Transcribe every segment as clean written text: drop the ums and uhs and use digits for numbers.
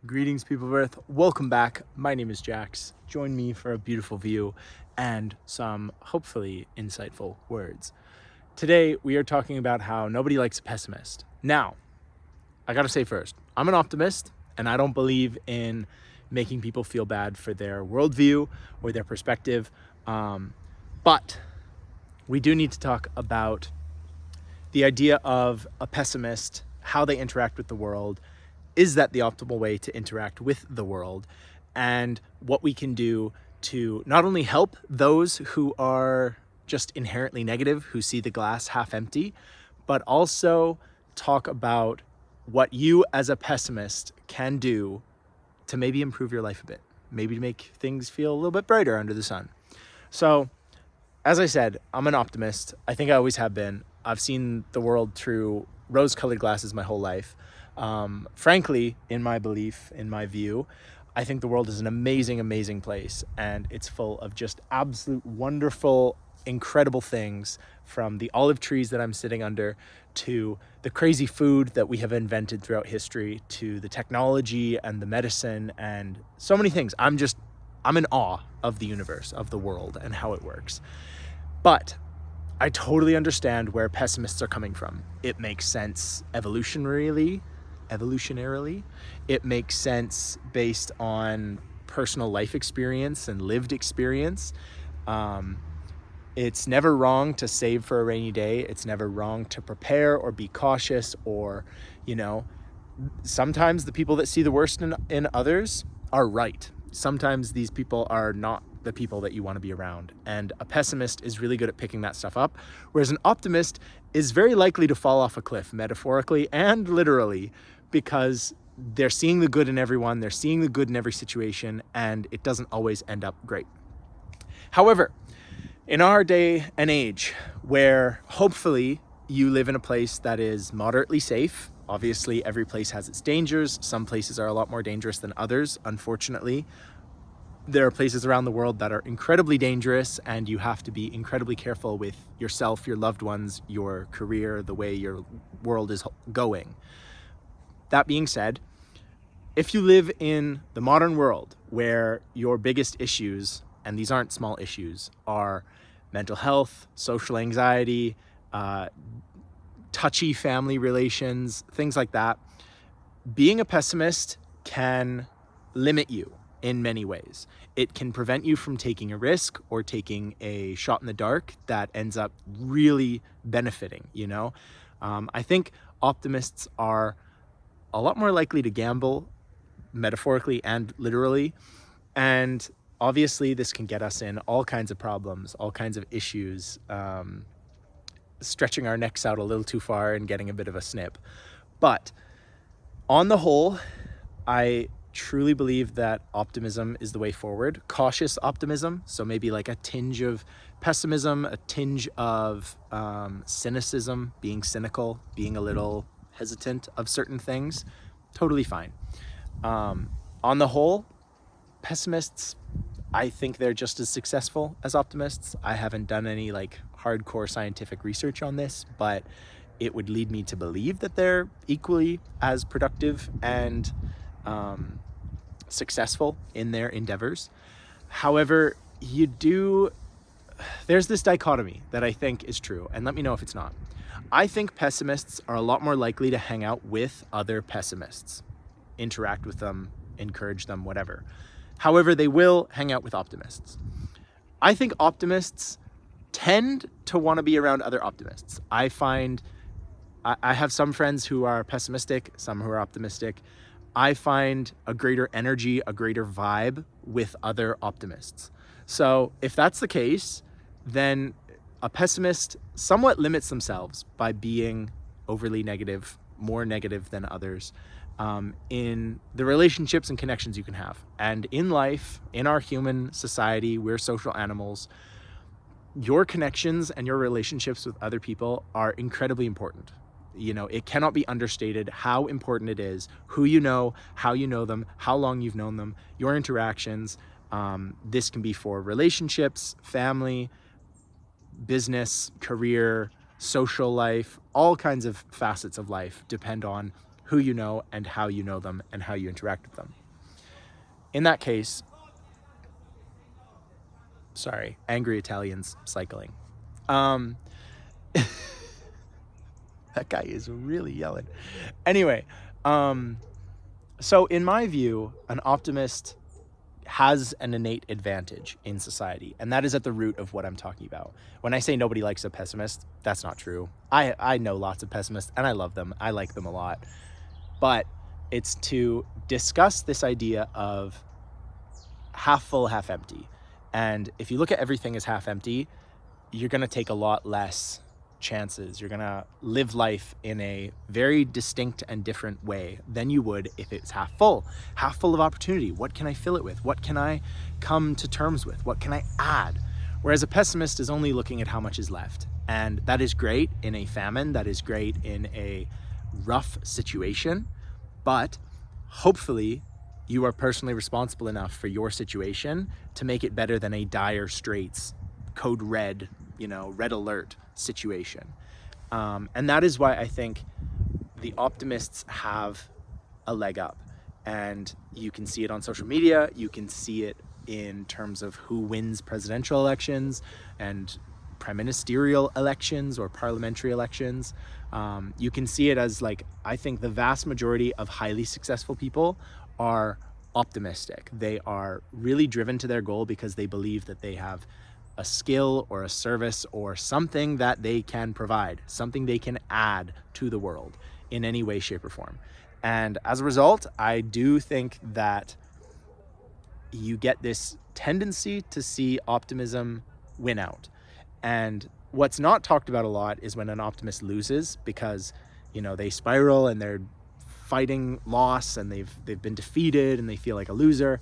Greetings, people of Earth. Welcome back. My name is Jax. Join me for a beautiful view and some hopefully insightful words. Today, we are talking about how nobody likes a pessimist. Now, I gotta say first, I'm an optimist and I don't believe in making people feel bad for their worldview or their perspective. But we do need to talk about the idea of a pessimist, how they interact with the world. Is that the optimal way to interact with the world? And what we can do to not only help those who are just inherently negative, who see the glass half empty, but also talk about what you as a pessimist can do to maybe improve your life a bit, maybe to make things feel a little bit brighter under the sun. So, as I said, I'm an optimist. I think I always have been. I've seen the world through rose-colored glasses my whole life. Frankly, in my belief, in my view, I think the world is an amazing, amazing place, and it's full of just absolute wonderful, incredible things, from the olive trees that I'm sitting under to the crazy food that we have invented throughout history to the technology and the medicine and so many things. I'm in awe of the universe, of the world, and how it works. But I totally understand where pessimists are coming from. It makes sense evolutionarily. It makes sense based on personal life experience and lived experience. It's never wrong to save for a rainy day. It's never wrong to prepare or be cautious or, sometimes the people that see the worst in others are right. Sometimes these people are not the people that you want to be around. And a pessimist is really good at picking that stuff up, whereas an optimist is very likely to fall off a cliff, metaphorically and literally, because they're seeing the good in everyone, they're seeing the good in every situation, and it doesn't always end up great. However, in our day and age, where hopefully you live in a place that is moderately safe, obviously every place has its dangers. Some places are a lot more dangerous than others, unfortunately. There are places around the world that are incredibly dangerous, and you have to be incredibly careful with yourself, your loved ones, your career, the way your world is going. That being said, if you live in the modern world where your biggest issues, and these aren't small issues, are mental health, social anxiety, touchy family relations, things like that, being a pessimist can limit you in many ways. It can prevent you from taking a risk or taking a shot in the dark that ends up really benefiting, I think optimists are a lot more likely to gamble, metaphorically and literally. And obviously this can get us in all kinds of problems, all kinds of issues, stretching our necks out a little too far and getting a bit of a snip. But on the whole, I truly believe that optimism is the way forward. Cautious optimism, so maybe like a tinge of pessimism, a tinge of cynicism, being cynical, being a little hesitant of certain things, totally fine. On the whole, pessimists, I think they're just as successful as optimists. I haven't done any hardcore scientific research on this, but it would lead me to believe that they're equally as productive and successful in their endeavors. However, there's this dichotomy that I think is true, and let me know if it's not. I think pessimists are a lot more likely to hang out with other pessimists, interact with them, encourage them, whatever. However, they will hang out with optimists. I think optimists tend to want to be around other optimists. I have some friends who are pessimistic, some who are optimistic. I find a greater energy, a greater vibe with other optimists. So if that's the case, then a pessimist somewhat limits themselves by being overly negative, more negative than others, in the relationships and connections you can have. And in life, in our human society, we're social animals. Your connections and your relationships with other people are incredibly important. It cannot be understated how important it is, who you know, how you know them, how long you've known them, your interactions. This can be for relationships, family, business, career, social life, all kinds of facets of life depend on who you know and how you know them and how you interact with them. In that case, sorry, angry Italians cycling. That guy is really yelling. Anyway, so in my view, an optimist has an innate advantage in society, and that is at the root of what I'm talking about. When I say nobody likes a pessimist, that's not true. I know lots of pessimists, and I love them. I like them a lot. But it's to discuss this idea of half full, half empty. And if you look at everything as half empty, you're going to take a lot less chances. You're going to live life in a very distinct and different way than you would if it's half full of opportunity. What can I fill it with? What can I come to terms with? What can I add? Whereas a pessimist is only looking at how much is left. And that is great in a famine. That is great in a rough situation. But hopefully you are personally responsible enough for your situation to make it better than a dire straits, code red, red alert situation. And that is why I think the optimists have a leg up. And you can see it on social media. You can see it in terms of who wins presidential elections and prime ministerial elections or parliamentary elections. You can see it as I think the vast majority of highly successful people are optimistic. They are really driven to their goal because they believe that they have a skill or a service or something that they can provide, something they can add to the world in any way, shape, or form. And as a result, I do think that you get this tendency to see optimism win out. And what's not talked about a lot is when an optimist loses, because they spiral and they're fighting loss and they've been defeated and they feel like a loser.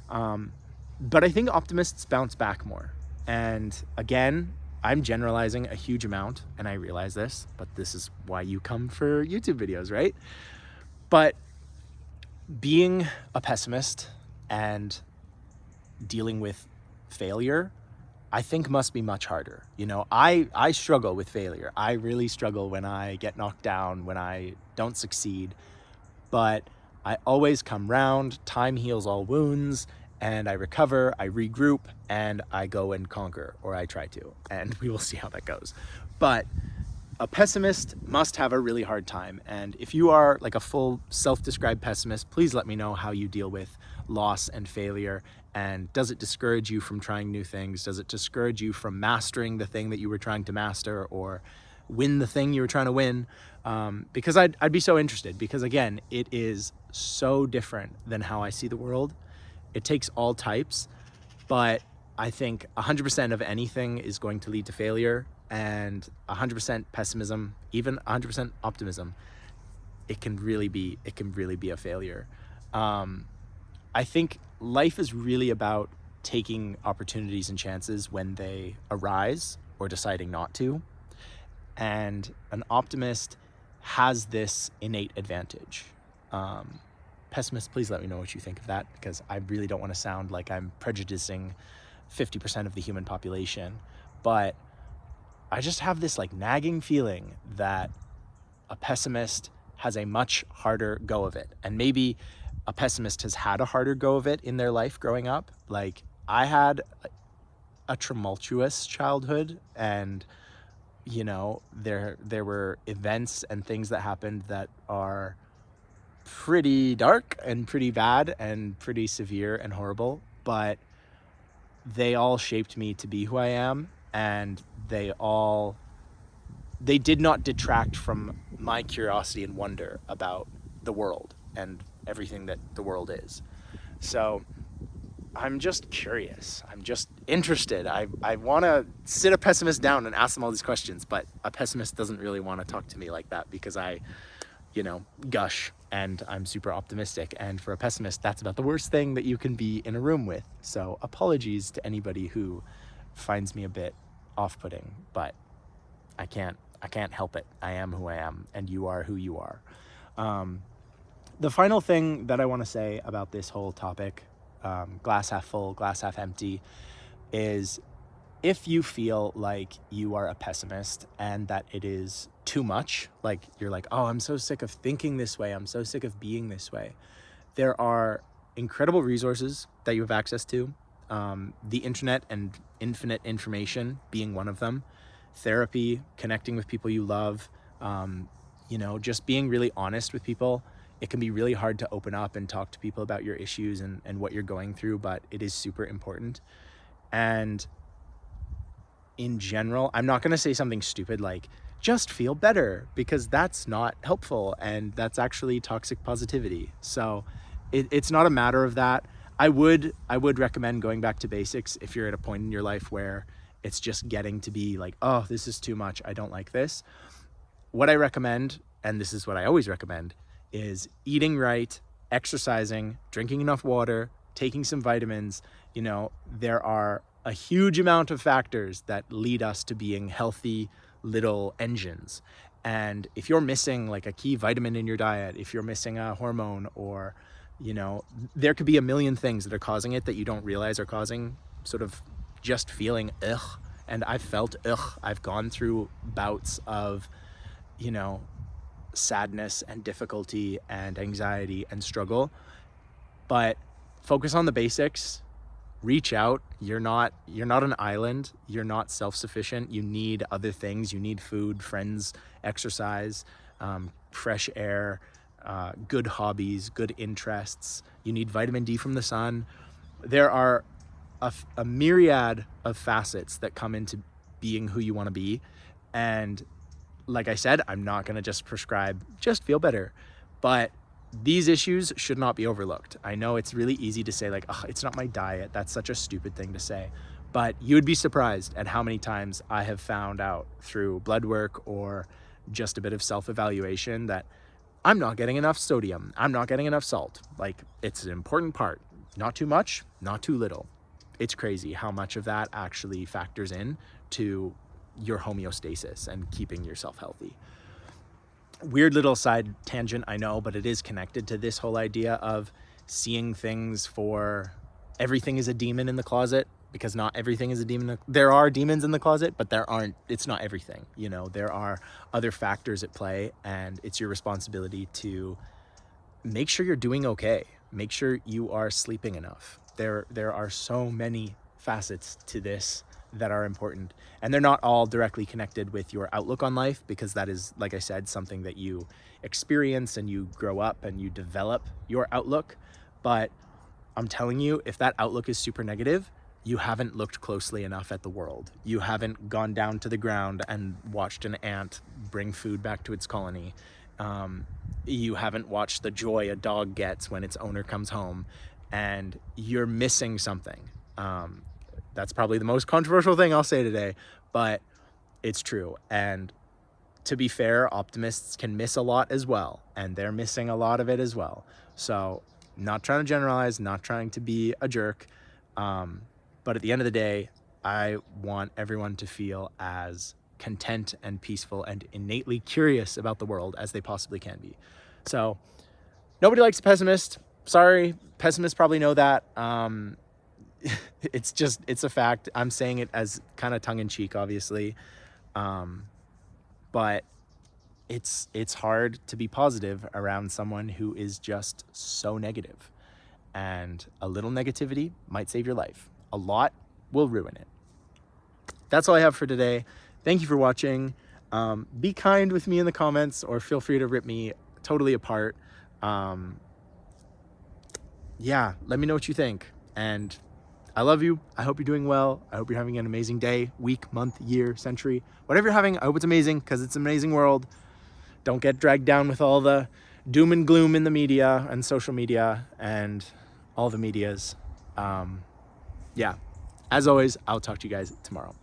But I think optimists bounce back more. And again, I'm generalizing a huge amount, and I realize this, but this is why you come for YouTube videos, right? But being a pessimist and dealing with failure, I think must be much harder. I struggle with failure. I really struggle when I get knocked down, when I don't succeed. But I always come round, time heals all wounds, and I recover, I regroup, and I go and conquer, or I try to, and we will see how that goes. But a pessimist must have a really hard time. And if you are a full self-described pessimist, please let me know how you deal with loss and failure. And does it discourage you from trying new things? Does it discourage you from mastering the thing that you were trying to master, or win the thing you were trying to win? Because I'd be so interested, because again, it is so different than how I see the world. It takes all types, but I think 100% of anything is going to lead to failure, and 100% pessimism, even 100% optimism, it can really be a failure. I think life is really about taking opportunities and chances when they arise, or deciding not to. And an optimist has this innate advantage. Pessimists, please let me know what you think of that, because I really don't want to sound like I'm prejudicing 50% of the human population. But I just have this nagging feeling that a pessimist has a much harder go of it. And maybe a pessimist has had a harder go of it in their life growing up. I had a tumultuous childhood, and there were events and things that happened that are pretty dark and pretty bad and pretty severe and horrible, but they all shaped me to be who I am, and they did not detract from my curiosity and wonder about the world and everything that the world is. So I'm just curious. I'm just interested. I want to sit a pessimist down and ask them all these questions, but a pessimist doesn't really want to talk to me like that, because I gush and I'm super optimistic. And for a pessimist, that's about the worst thing that you can be in a room with. So apologies to anybody who finds me a bit off-putting, but I can't help it. I am who I am, and you are who you are. The final thing that I want to say about this whole topic, glass half full, glass half empty, is if you feel like you are a pessimist and that it is too much, like you're like, oh, I'm so sick of thinking this way, I'm so sick of being this way, there are incredible resources that you have access to. The internet and infinite information being one of them. Therapy, connecting with people you love, just being really honest with people. It can be really hard to open up and talk to people about your issues and what you're going through, but it is super important. And in general, I'm not going to say something stupid like just feel better, because that's not helpful and that's actually toxic positivity. So it's not a matter of that. I would recommend going back to basics if you're at a point in your life where it's just getting to be like, oh, this is too much, I don't like this. What I recommend, and this is what I always recommend, is eating right, exercising, drinking enough water, taking some vitamins. There are a huge amount of factors that lead us to being healthy little engines. And if you're missing like a key vitamin in your diet, if you're missing a hormone, or there could be a million things that are causing it that you don't realize are causing sort of just feeling ugh. And I've felt ugh. I've gone through bouts of sadness and difficulty and anxiety and struggle. But focus on the basics. Reach out. You're not an island. You're not self-sufficient. You need other things. You need food, friends, exercise, fresh air, good hobbies, good interests. You need vitamin D from the sun. There are a myriad of facets that come into being who you want to be. And like I said, I'm not going to just prescribe just feel better, but these issues should not be overlooked. I know it's really easy to say like, oh, it's not my diet. That's such a stupid thing to say. But you would be surprised at how many times I have found out through blood work or just a bit of self-evaluation that I'm not getting enough sodium. I'm not getting enough salt. Like, it's an important part. Not too much, not too little. It's crazy how much of that actually factors in to your homeostasis and keeping yourself healthy. Weird little side tangent, I know, but it is connected to this whole idea of seeing things for everything is a demon in the closet, because not everything is a demon. There are demons in the closet, but it's not everything. There are other factors at play, and it's your responsibility to make sure you're doing okay. Make sure you are sleeping enough. There are so many facets to this that are important, and they're not all directly connected with your outlook on life, because that is, like I said, something that you experience and you grow up and you develop your outlook. But I'm telling you, if that outlook is super negative, you haven't looked closely enough at the world. You haven't gone down to the ground and watched an ant bring food back to its colony. You haven't watched the joy a dog gets when its owner comes home, and you're missing something. That's probably the most controversial thing I'll say today, but it's true. And to be fair, optimists can miss a lot as well, and they're missing a lot of it as well. So not trying to generalize, not trying to be a jerk, but at the end of the day, I want everyone to feel as content and peaceful and innately curious about the world as they possibly can be. So nobody likes a pessimist. Sorry, pessimists probably know that. It's a fact. I'm saying it as kind of tongue-in-cheek, obviously. But it's hard to be positive around someone who is just so negative. And a little negativity might save your life. A lot will ruin it. That's all I have for today. Thank you for watching. Be kind with me in the comments, or feel free to rip me totally apart. Yeah, let me know what you think. And I love you. I hope you're doing well. I hope you're having an amazing day, week, month, year, century. Whatever you're having, I hope it's amazing, because it's an amazing world. Don't get dragged down with all the doom and gloom in the media and social media and all the medias. Yeah, as always, I'll talk to you guys tomorrow.